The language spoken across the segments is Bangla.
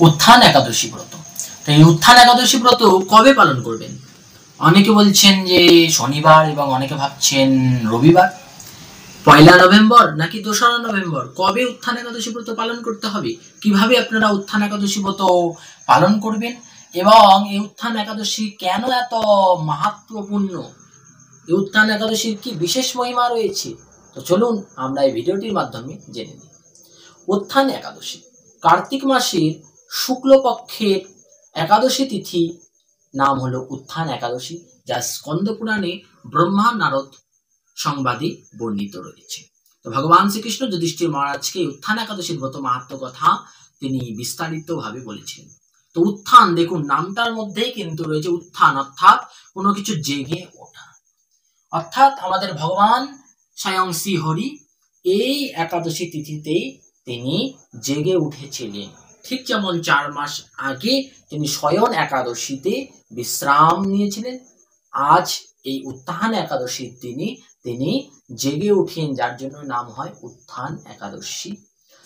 উত্থান একাদশী ব্রত। তো এই উত্থান একাদশী ব্রত কবে পালন করবেন? অনেকে বলছেন যে শনিবার এবং অনেকে ভাবছেন রবিবার। 1 নভেম্বর নাকি 2 নভেম্বর, কবে উত্থান একাদশী ব্রত পালন করতে হবে, কিভাবে আপনারা উত্থান একাদশী ব্রত পালন করবেন এবং এই উত্থান একাদশী কেন এত মাহাত্ম্যপূর্ণ, এই উত্থান একাদশীর কি বিশেষ মহিমা রয়েছে, তো চলুন আমরা এই ভিডিওটির মাধ্যমে জেনে নিই। উত্থান একাদশী কার্তিক মাসের শুক্লপক্ষের একাদশী তিথি নাম হলো উত্থান একাদশী, যা স্কন্দ পুরাণে ব্রহ্মা নারদ সংবাদে বর্ণিত রয়েছে। তো ভগবান শ্রীকৃষ্ণ যুধিষ্ঠির মহারাজকে উত্থান একাদশীর ব্রত মাহাত্ম্য কথা তিনি বিস্তারিত ভাবে বলেছেন। তো উত্থান দেখুন, নামটার মধ্যেই কিন্তু রয়েছে উত্থান, অর্থাৎ কোনো কিছু জেগে ওঠা, অর্থাৎ আমাদের ভগবান স্বয়ং শ্রীহরি এই একাদশী তিথিতেই তিনি জেগে উঠেছিলেন। ঠিক যেমন 4 মাস আগে তিনি স্বয়ং একাদশীতে বিশ্রাম নিয়েছিলেন, আজ এই উত্থান একাদশীর দিনে তিনি জেগে উঠেন, যার জন্য নাম হয় উত্থান একাদশী।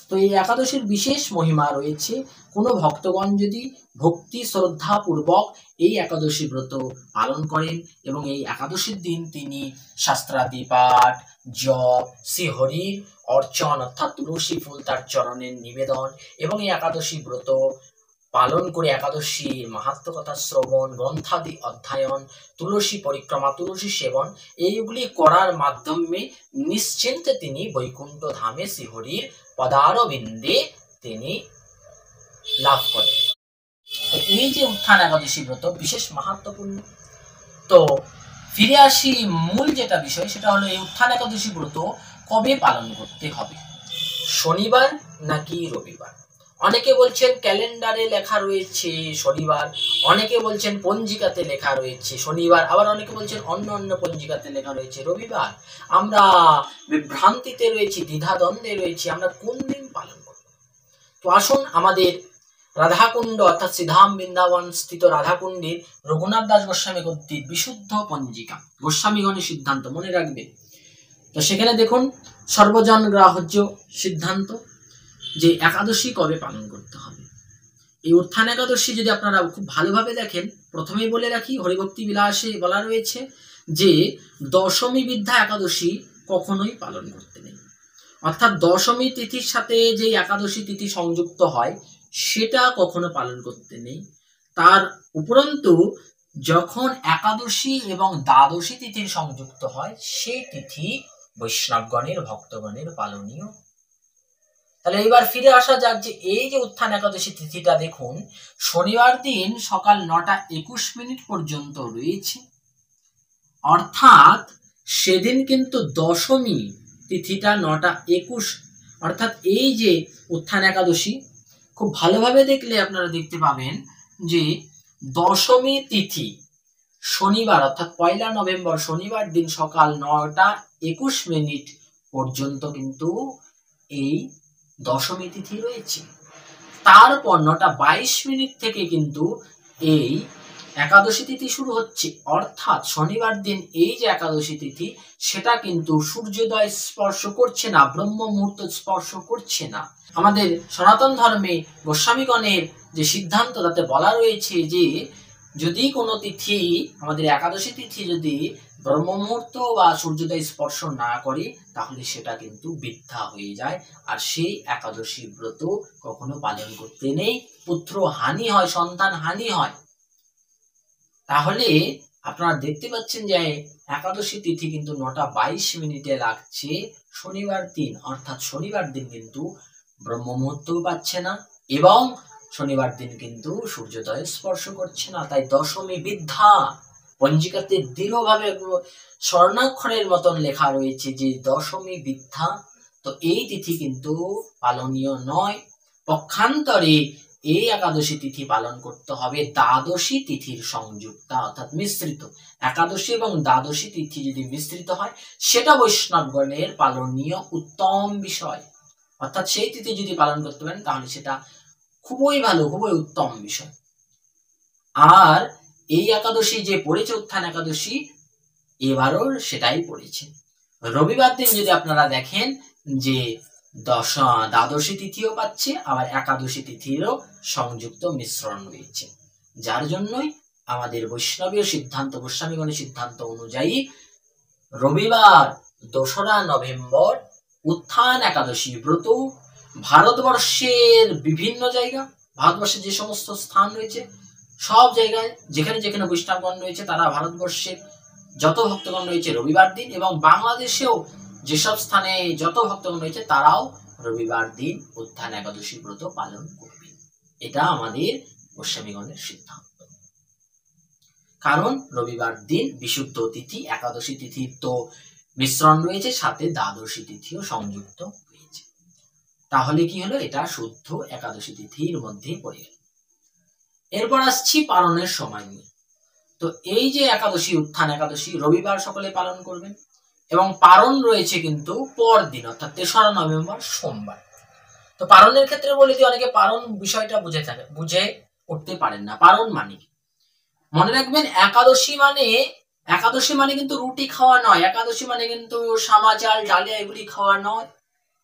তো এই একাদশীর বিশেষ মহিমা রয়েছে। কোনো ভক্তগণ যদি ভক্তি শ্রদ্ধা পূর্বক এই একাদশী ব্রত পালন করেন এবং এই একাদশীর দিন তিনি শাস্ত্রাদি পাঠ, জপ, শ্রীহরির অর্চন অর্থাৎ তুলসী ফুল তার চরণের নিবেদন এবং এই একাদশী ব্রত পালন করে একাদশী মাহাত্ম্য কথা শ্রবণ, গ্রন্থাদি অধ্যয়ন, তুলসী পরিক্রমা, তুলসী সেবন, এইগুলি করার মাধ্যমে নিশ্চিন্তে তিনি বৈকুণ্ঠ ধামে শ্রীহরির পদারবিন্দে তিনি লাভ করেন। তো এই যে উত্থান একাদশী ব্রত বিশেষ মাহাত্ম্যপূর্ণ। তো ফিরে আসি মূল যেটা বিষয়, সেটা হলো এই উত্থান একাদশী ব্রত কবে পালন করতে হবে, শনিবার নাকি রবিবার? অনেকে বলছেন ক্যালেন্ডারে লেখা রয়েছে শনিবার, অনেকে বলছেন পঞ্জিকাতে লেখা রয়েছে শনিবার, আবার অনেকে বলছেন অন্য অন্য পঞ্জিকাতে লেখা রয়েছে রবিবার। আমরা বিভ্রান্তিতে রয়েছি, দ্বিধাদ্বন্দ্বে রয়েছি, আমরা কোন দিন পালন করব? তো আসুন আমাদের রাধাকুণ্ড অর্থাৎ শ্রীধাম বৃন্দাবন স্থিত রাধাকুণ্ডের রঘুনাথ দাস গোস্বামী কর্তৃক বিশুদ্ধ পঞ্জিকা, গোস্বামীগণের সিদ্ধান্ত মনে রাখবেন। তো সেখানে দেখুন সর্বজন গ্রাহ্য সিদ্ধান্ত যে একাদশী কবে পালন করতে হবে। এই উত্থান একাদশী যদি আপনারা খুব ভালোভাবে দেখেন, প্রথমেই বলে রাখি হরিভক্তি বিলাসে বলা রয়েছে যে দশমী বিদ্যা একাদশী কখনোই পালন করতে নেই, অর্থাৎ দশমী তিথির সাথে যে একাদশী তিথি সংযুক্ত হয় সেটা কখনো পালন করতে নেই। তার উপরন্তু যখন একাদশী এবং দ্বাদশী তিথির সংযুক্ত হয় সেই তিথি বৈষ্ণবগণের ভক্তগণের পালনীয়। তাহলে এবার ফিরে আসা যাক যে এই যে উত্থান একাদশী তিথিটা দেখুন শনিবার দিন সকাল 9টা 21 পর্যন্ত রয়েছে, অর্থাৎ সেদিন কিন্তু দশমী তিথিটা 9টা 21, অর্থাৎ এই যে উত্থান একাদশী খুব ভালোভাবে দেখলে আপনারা দেখতে পাবেন যে দশমী তিথি শনিবার অর্থাৎ 1 নভেম্বর শনিবার দিন সকাল 9টা 21 পর্যন্ত কিন্তু এই দশমী তিথি রয়েছে। তারপর 9টা 22 থেকে কিন্তু এই একাদশী তিথি শুরু হচ্ছে, অর্থাৎ শনিবার দিন এই যে একাদশী তিথি সেটা কিন্তু সূর্যোদয় স্পর্শ করছে না, ব্রহ্ম মুহূর্ত স্পর্শ করছে না। আমাদের সনাতন ধর্মে গোস্বামীগণের যে সিদ্ধান্ত তাতে বলা রয়েছে যে যদি কোনো তিথি আমাদের একাদশী তিথি যদি ব্রহ্ম মুহূর্ত বা সূর্যোদয় স্পর্শ না করে তাহলে সেটা কিন্তু বৃথা হয়ে যায়, আর সেই একাদশী ব্রত কখনো পালন করতে নেই, পুত্র হানি হয়, সন্তান হানি হয়। তাহলে আপনারা দেখতে পাচ্ছেন যে একাদশী তিথি কিন্তু 9টা 22 লাগছে শনিবার দিন, অর্থাৎ শনিবার দিন কিন্তু ব্রহ্ম মুহূর্তও পাচ্ছে না এবং শনিবার দিন কিন্তু সূর্যোদয় স্পর্শ করছে না। তাই দশমী বিদ্যা পঞ্জিকাতে দৃঢ়ভাবে স্বর্ণাক্ষরের মতন লেখা রয়েছে যে দশমী বিদ্যা। তো এই তিথি কিন্তু পালনীয় নয়। পক্ষান্তরে এই একাদশী তিথি পালন করতে হবে দ্বাদশী তিথির সংযুক্তা অর্থাৎ মিশ্রিত। একাদশী এবং দ্বাদশী তিথি যদি মিশ্রিত হয় সেটা বৈষ্ণবগণের পালনীয় উত্তম বিষয়, অর্থাৎ সেই তিথি যদি পালন করতে পারেন তাহলে সেটা খুবই ভালো, খুবই উত্তম বিষয়। আর এই একাদশী যে পড়েছে উত্থান একাদশী এবারও সেটাই পড়েছে রবিবার দিন। যদি আপনারা দেখেন যে দ্বাদশী তিথিও পাচ্ছে, আবার একাদশী তিথিরও সংযুক্ত মিশ্রণ রয়েছে। যার জন্যই আমাদের বৈষ্ণবীয় সিদ্ধান্ত, গোস্বামীগণের সিদ্ধান্ত অনুযায়ী রবিবার 2রা নভেম্বর উত্থান একাদশী ব্রত ভারতবর্ষের বিভিন্ন জায়গা, ভারতবর্ষের যে সমস্ত স্থান রয়েছে সব জায়গায় যেখানে যেখানে বৈষ্ণবগণ রয়েছে তারা ভারতবর্ষের যত ভক্তগণ রয়েছে রবিবার দিন, এবং বাংলাদেশেও যেসব স্থানে যত ভক্তগণ রয়েছে তারাও রবিবার দিন উত্থান একাদশী ব্রত পালন করবে। এটা আমাদের গোস্বামীগণের সিদ্ধান্ত। কারণ রবিবার দিন বিশুদ্ধ তিথি, একাদশী তিথির তো মিশ্রণ রয়েছে, সাথে দ্বাদশী তিথিও সংযুক্ত হয়েছে। তাহলে কি হলো, এটা শুদ্ধ একাদশী তিথির মধ্যে পড়ে গেল। এরপর আসছি পালনের সময় নিয়ে। তো এই যে একাদশী, উত্থান একাদশী রবিবার সকলে পালন করবেন, এবং পালন রয়েছে কিন্তু পরদিন অর্থাৎ 3রা নভেম্বর সোমবার। তো পালনের ক্ষেত্রে বলে দিই, অনেকে পালন বিষয়টা বুঝে উঠতে পারেন না। পালন মানে মনে রাখবেন, একাদশী মানে কিন্তু রুটি খাওয়া নয়, একাদশী মানে কিন্তু সামা চাল ডালিয়া এগুলি খাওয়া নয়।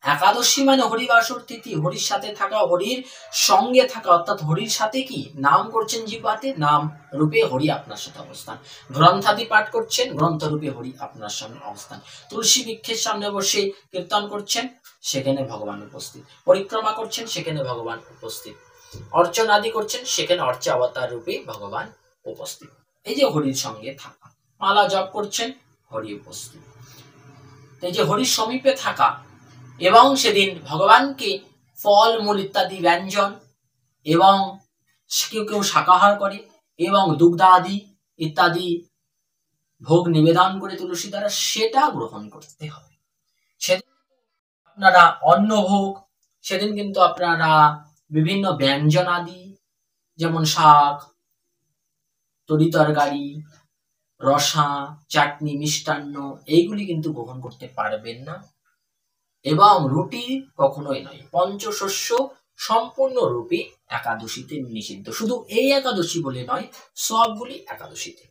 একাদশী মানে হরিবাসর তিথি, হরির সাথে থাকা, হরির সঙ্গে থাকা, অর্থাৎ হরির সাথে কি নাম করছেন জিহ্বাতে, নাম রূপে হরি আপনার সাথে অবস্থান, গ্রন্থাদি পাঠ করছেন, গ্রন্থ রূপে হরি আপনার সামনে অবস্থান, তুলসী বৃক্ষের সামনে বসে কীর্তন করছেন, সেখানে ভগবান উপস্থিত, পরিক্রমা করছেন, সেখানে ভগবান উপস্থিত, অর্চন আদি করছেন, সেখানে অর্চা অবতার রূপে ভগবান উপস্থিত। এই যে হরির সঙ্গে থাকা, মালা জপ করছেন, হরি উপস্থিত। এই যে হরির সমীপে থাকা, এবং সেদিন ভগবানকে ফল মূল ইত্যাদি ব্যঞ্জন, এবং কেউ কেউ শাকাহার করে, এবং দুগ্ধাদি ইত্যাদি ভোগ নিবেদন করে তুলসী দ্বারা, সেটা গ্রহণ করতে হবে। সেদিন আপনারা অন্নভোগ, সেদিন কিন্তু আপনারা বিভিন্ন ব্যঞ্জন আদি যেমন শাক, তরি তরকারি, রসা, চাটনি, মিষ্টান্ন এইগুলি কিন্তু গ্রহণ করতে পারবেন না, এবং রুটি কখনোই নয়। পঞ্চশস্য সম্পূর্ণ রূপে একাদশীতে নিষিদ্ধ। শুধু এই একাদশী বলে নয়, সবগুলি একাদশীতে।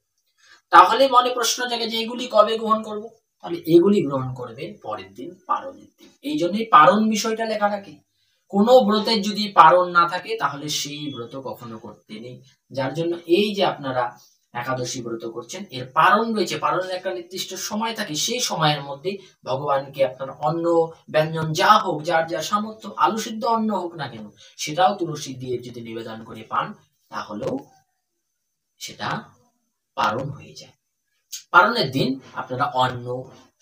তাহলে মনে প্রশ্ন জাগে যে এগুলি কবে গ্রহণ করব? তাহলে এগুলি গ্রহণ করবেন পরের দিন, পারণের দিন। এই জন্যই পারণ বিষয়টা লেখা থাকে। কোনো ব্রতের যদি পারণ না থাকে তাহলে সেই ব্রত কখনো করতে নেই। যার জন্য এই যে আপনারা একাদশী ব্রত করছেন, এর পারণ রয়েছে, পারণের একটা নির্দিষ্ট সময় থাকে, সেই সময়ের মধ্যে ভগবানকে আপনার অন্ন ব্যঞ্জন যা হোক, যার যা সামর্থ্য, আলু সিদ্ধ অন্ন হোক না কেন, সেটাও তুলসী দিয়ে যদি নিবেদন করে পান তাহলেও সেটা পারণ হয়ে যায়। পারণের দিন আপনারা অন্ন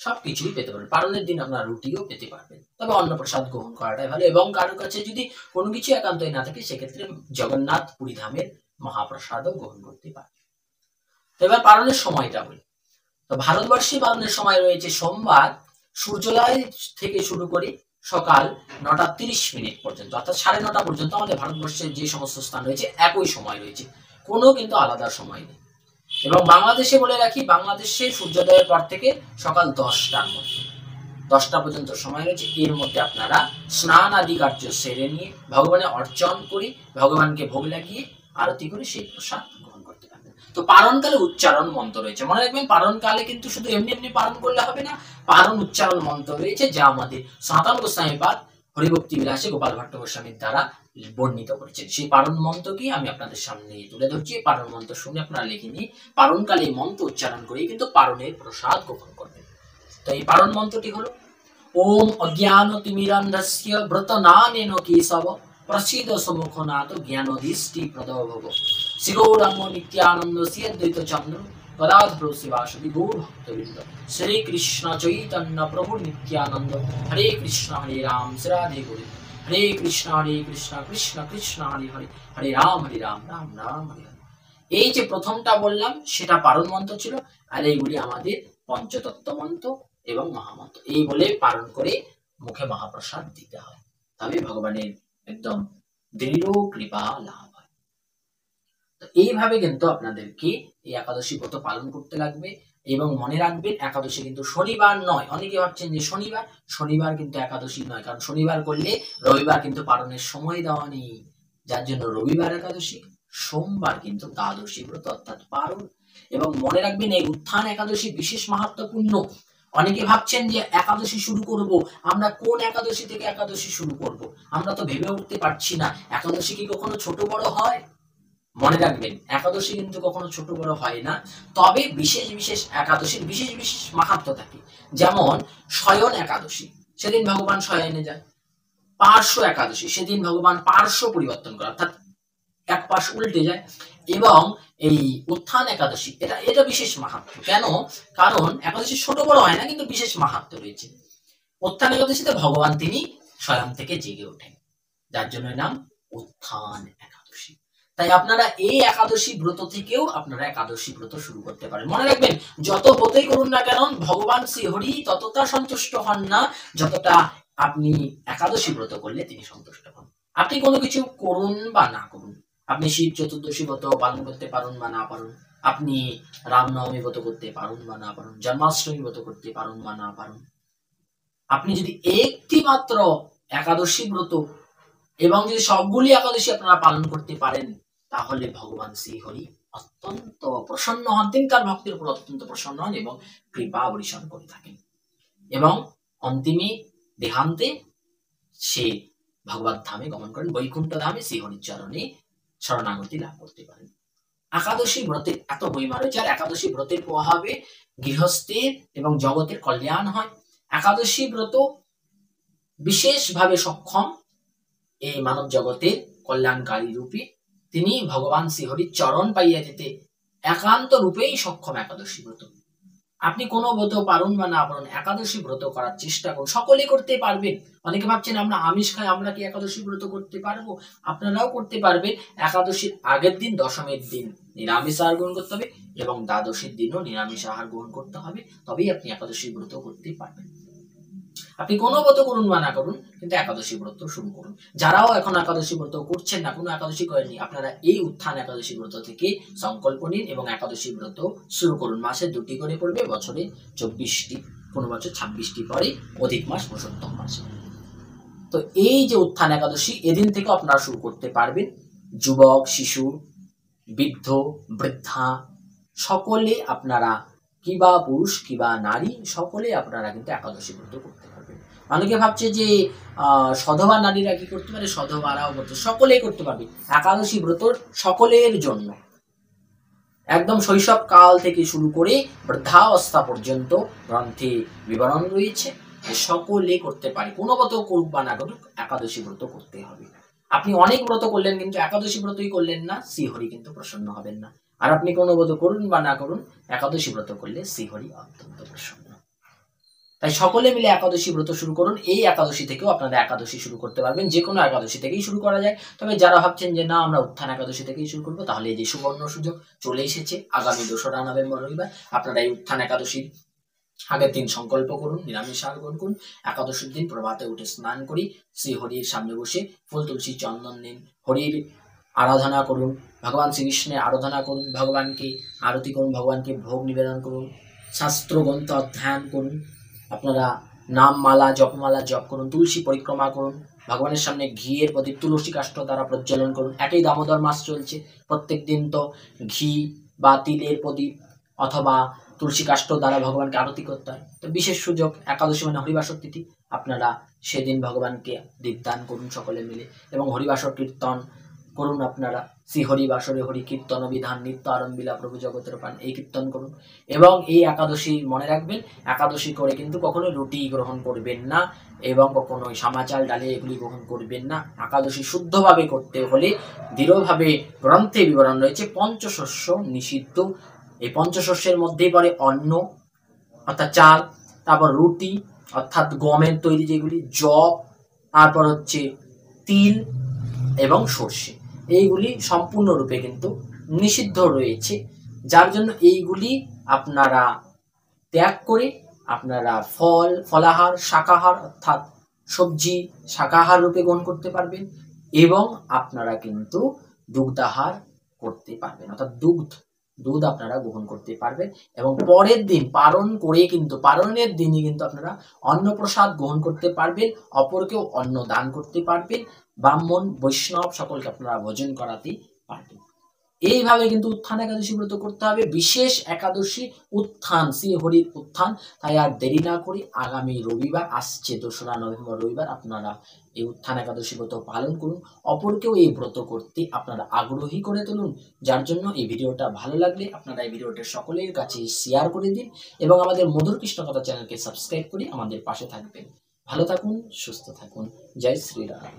সবকিছুই পেতে পারবেন, পারণের দিন আপনারা রুটিও পেতে পারবেন, তবে অন্ন প্রসাদ গ্রহণ করাটাই ভালো। এবং কারোর কাছে যদি কোনো কিছু একান্তই না থাকে, সেক্ষেত্রে জগন্নাথ পুরী ধামের মহাপ্রসাদও গ্রহণ করতে পারবেন। এবার পালনের সময়টা বলি। তো ভারতবর্ষে পালনের সময় রয়েছে সোমবার সূর্যোদয় থেকে শুরু করে সকাল 9টা 30 মিনিট পর্যন্ত, অর্থাৎ 9:30 পর্যন্ত আমাদের ভারতবর্ষের যে সমস্ত স্থান রয়েছে একই সময় রয়েছে, কোনো কিন্তু আলাদা সময় নেই। এবং বাংলাদেশে বলে রাখি, বাংলাদেশে সূর্যোদয়ের পর থেকে সকাল 10টা পর্যন্ত সময় রয়েছে। এর মধ্যে আপনারা স্নান আদি কার্য সেরে নিয়ে ভগবানের অর্চন করে, ভগবানকে ভোগ লাগিয়ে আরতি করে সেই প্রসাদ গ্রহণ করতে পারবেন। তো পারণকালে উচ্চারণ মন্ত্র রয়েছে, মনে রাখবেন পারণকালে কিন্তু শুধু এমনি এমনি পালন করলে হবে না, পারণ উচ্চারণ মন্ত্র রয়েছে, যা আমাদের সনাতন গোস্বামীপাদ হরিভক্তি বিলাসে গোপাল ভট্ট গোস্বামীর দ্বারা বর্ণিত করেছেন। সেই পারণ মন্ত্রকে আমি আপনাদের সামনে তুলে ধরছি। পারণ মন্ত্র শুনে আপনারা লিখে নিয়ে পারণকালে এই মন্ত্র উচ্চারণ করে কিন্তু পারণের প্রসাদ গ্রহণ করবেন। তো এই পারণ মন্ত্রটি হলো ওম অজ্ঞান তিমিরান্ধস্য ব্রতনানেন কেশব প্রসিদ সমুখনাথ জ্ঞানদৃষ্টি প্রদভব শিরোরঙ্গ নিত্যানন্দস্য দ্বৈত চন্দ্র গদাধর শিবাসদি গৌর ভক্তবৃন্দ শ্রী কৃষ্ণ চৈতন্য প্রভু নিত্যানন্দ হরে কৃষ্ণ হরে রাম শ্রী রাধে গোবিন্দ হরে কৃষ্ণ কৃষ্ণ কৃষ্ণ হরে হরে হরে রাম রাম রাম হরে হরে। এই যে প্রথমটা বললাম সেটা পারণ মন্ত্র ছিল, আর এইগুলি আমাদের পঞ্চতত্ত্ব মন্ত্র এবং মহামন্ত্র। এই বলে পালন করে মুখে মহাপ্রসাদ দিতে হয়, তবে ভগবানের একদম দৃঢ় কৃপা লাভ হয়। তো এইভাবে কিন্তু আপনাদেরকে এই একাদশী ব্রত পালন করতে লাগবে। এবং মনে রাখবেন, একাদশী কিন্তু শনিবার নয়। অনেকে ভাবছেন যে শনিবার কিন্তু একাদশী নয়, কারণ শনিবার করলে রবিবার কিন্তু পালনের সময় দেওয়া নেই, যার জন্য রবিবার একাদশী, সোমবার কিন্তু দ্বাদশী ব্রত অর্থাৎ পালন। এবং মনে রাখবেন এই উত্থান একাদশী বিশেষ মাহাত্ম্যপূর্ণ, অনেকে ভাবছেন যে একাদশী শুরু করব, আমরা কোন একাদশী থেকে একাদশী শুরু করব, আমরা তো ভেবে উঠতে পারছি না। একাদশী কি কখনো ছোট বড় হয়? মনে রাখবেন, একাদশী কিন্তু কখনো ছোট বড় হয় না। তবে বিশেষ বিশেষ একাদশীর বিশেষ বিশেষ মাহাত্ম্য থাকে। যেমন শয়ন একাদশী, সেদিন ভগবান শয়নে যায়। পার্শ্ব একাদশী, সেদিন ভগবান পার্শ্ব পরিবর্তন করে, অর্থাৎ এক পাশ উল্টে যায়। এবং এই উত্থান একাদশী, এটা এটা বিশেষ মাহাত্ম্য। কেন? কারণ একাদশী ছোট বড় হয় না, কিন্তু বিশেষ মাহাত্ম্য রয়েছে। উত্থান একাদশীতে ভগবান তিনি স্বয়ং থেকে জেগে ওঠেন, যার জন্য নাম উত্থান একাদশী। তাই আপনারা এই একাদশী ব্রত থেকেও আপনারা একাদশী ব্রত শুরু করতে পারেন। মনে রাখবেন, যত ব্রতই করুন না কেন, ভগবান শ্রীহরি ততটা সন্তুষ্ট হন না যতটা আপনি একাদশী ব্রত করলে তিনি সন্তুষ্ট হন। আপনি কোনো কিছু করুন বা না করুন, আপনি শিব চতুর্দশী ব্রত পালন করতে পারুন বা না পারুন, আপনি রামনবমী ব্রত করতে পারুন বা না পারুন, জন্মাষ্টমী ব্রত করতে পারুন বা না পারুন, আপনি যদি একটি মাত্র একাদশী ব্রত এবং যদি সবগুলি একাদশী আপনারা পালন করতে পারেন, তাহলে ভগবান শ্রীহরি অত্যন্ত প্রসন্ন হন। তিনি তার ভক্তের উপর অত্যন্ত প্রসন্ন হন এবং কৃপা বর্ষণ করে থাকেন। এবং অন্তিমে দেহান্তে সে ভগবত ধামে গমন করেন, বৈকুণ্ঠ ধামে শ্রীহরির চরণে শরণাগতি লাভ করতে পারেন। একাদশী ব্রতের এত মহিমা রয়েছে। আর একাদশী ব্রতের প্রভাবে গৃহস্থের এবং জগতের কল্যাণ হয়। একাদশী ব্রত বিশেষভাবে সক্ষম এই মানব জগতের কল্যাণকারী রূপে, তিনি ভগবান শ্রীহরির চরণ পাইয়া যেতে একান্ত রূপেই সক্ষম একাদশী ব্রত। আপনি কোনো ব্রত পারুন বা না পারুন, একাদশী ব্রত করার চেষ্টা করুন, সকলে করতে পারবেন। অনেকে ভাবছেন আমরা আমিষ খাই, আমরা কি একাদশী ব্রত করতে পারবো? আপনারাও করতে পারবেন। একাদশীর আগের দিন, দশমীর দিন নিরামিষ আহার গ্রহণ করতে হবে এবং দ্বাদশীর দিনও নিরামিষ আহার গ্রহণ করতে হবে, তবেই আপনি একাদশী ব্রত করতে পারবেন। আপনি কোনো ব্রত করুন বা না করুন, কিন্তু একাদশী ব্রত শুরু করুন। যারাও এখন একাদশী ব্রত করছেন না, কোনো একাদশী করেননি, আপনারা এই উত্থান একাদশী ব্রত থেকে সংকল্প নিন এবং একাদশী ব্রত শুরু করুন। মাসে 2টি করে পড়বে, বছরে 24টি, কোনো বছর 26টি পরে, অধিক মাস পুরুষোত্তম মাসে। তো এই যে উত্থান একাদশী, এদিন থেকে আপনারা শুরু করতে পারবেন। যুবক, শিশু, বৃদ্ধ, বৃদ্ধা সকলে আপনারা, কিবা পুরুষ কিবা নারী, সকলে আপনারা কিন্তু একাদশী ব্রত করতে পারবেন। অনেকে ভাবছে যে সধবা নারীরা কি করতে পারে, সধবারাও করতে, সকলেই করতে পারবে। একাদশী ব্রত সকলের জন্য, একদম শৈশব কাল থেকে শুরু করে বৃদ্ধাবস্থা পর্যন্ত গ্রন্থে বিবরণ রয়েছে, সকলে করতে পারে। কোনো ব্রত করুক বা না করুক, একাদশী ব্রত করতে হবে। আপনি অনেক ব্রত করলেন কিন্তু একাদশী ব্রতই করলেন না, শ্রীহরি কিন্তু প্রসন্ন হবেন না। আর আপনি কোনো ব্রত করুন বা না করুন, একাদশী ব্রত করলে শ্রীহরি অত্যন্ত প্রসন্ন। তাই সকলে মিলে একাদশী ব্রত শুরু করুন। এই একাদশী থেকেও আপনারা একাদশী শুরু করতে পারবেন, যে কোনো একাদশী থেকেই শুরু করা যায়। তবে যারা ভাবছেন যে না আমরা উত্থান একাদশী থেকেই শুরু করবো, তাহলে এই যে সুবর্ণ সুযোগ চলে এসেছে, আগামী 2রা নভেম্বর রবিবার আপনারা এই উত্থান একাদশীর আগের দিন সংকল্প করুন, নিরামিষ আহার গ্রহণ করুন। একাদশীর দিন প্রভাতে উঠে স্নান করি, শ্রী হরির সামনে বসে ফুল তুলসী চন্দন নিন, হরির আরাধনা করুন, ভগবান শ্রীকৃষ্ণের আরাধনা করুন, ভগবানকে আরতি করুন, ভগবানকে ভোগ নিবেদন করুন, শাস্ত্র গ্রন্থ অধ্যয়ন করুন, আপনারা নাম মালা জপমালা জপ করুন, তুলসী পরিক্রমা করুন, ভগবানের সামনে ঘিয়ের প্রদীপ তুলসী কাষ্ঠ দ্বারা প্রজ্বলন করুন। একই দামোদর মাস চলছে, প্রত্যেক দিন তো ঘি বা তিলের প্রদীপ অথবা তুলসী কাষ্ঠ দ্বারা ভগবানকে আরতি করতে হয়। তো বিশেষ সুযোগ, একাদশী মানে হরিবাসর তিথি, আপনারা সেদিন ভগবানকে দীপদান করুন সকলে মিলে এবং হরিবাসর কীর্তন করুন। আপনারা শ্রী হরিবাসরে হরি কীর্তন বিধান নিত্য আরম্বিলা প্রভু জগতের প্রাণ, এই কীর্তন করুন। এবং এই একাদশী মনে রাখবেন, একাদশী করে কিন্তু কখনো রুটি গ্রহণ করবেন না এবং কখনো সামাচাল ডালে এগুলি গ্রহণ করবেন না। একাদশী শুদ্ধভাবে করতে হলে দৃঢ়ভাবে গ্রন্থে বিবরণ রয়েছে, পঞ্চশস্য নিষিদ্ধ। এই পঞ্চশস্যের মধ্যেই পড়ে অন্ন অর্থাৎ চাল, তারপর রুটি অর্থাৎ গমের তৈরি যেগুলি, জব, তারপর হচ্ছে তিল এবং সর্ষে, এইগুলি সম্পূর্ণরূপে কিন্তু নিষিদ্ধ রয়েছে। যার জন্য এইগুলি আপনারা ত্যাগ করে আপনারা ফল, ফলাহার, শাকাহার অর্থাৎ সবজি শাকাহার রূপে গ্রহণ করতে পারবেন এবং আপনারা কিন্তু দুগ্ধাহার করতে পারবেন, অর্থাৎ দুধ আপনারা গ্রহণ করতে পারবেন। এবং পরের দিন পারণ করে কিন্তু, পারণের দিনই কিন্তু আপনারা অন্নপ্রসাদ গ্রহণ করতে পারবেন, অপরকেও অন্ন দান করতে পারবেন, ব্রাহ্মণ বৈষ্ণব সকলকে আপনারা ভোজন করাতে পারবেন। এইভাবে কিন্তু উত্থান একাদশী ব্রত করতে হবে। বিশেষ একাদশী উত্থান, শ্রী হরির উত্থান। তাই আর দেরি না করি, আগামী রবিবার আসছে 2রা নভেম্বর রবিবার, আপনারা এই উত্থান একাদশী ব্রত পালন করুন। অপরকেও এই ব্রত করতে আপনারা আগ্রহী করে তুলুন। যার জন্য এই ভিডিওটা ভালো লাগলে আপনারা এই ভিডিওটা সকলের কাছে শেয়ার করে দিন এবং আমাদের মধুর কৃষ্ণ কথা চ্যানেলকে সাবস্ক্রাইব করে আমাদের পাশে থাকবেন। ভালো থাকুন, সুস্থ থাকুন। জয় শ্রীরাম।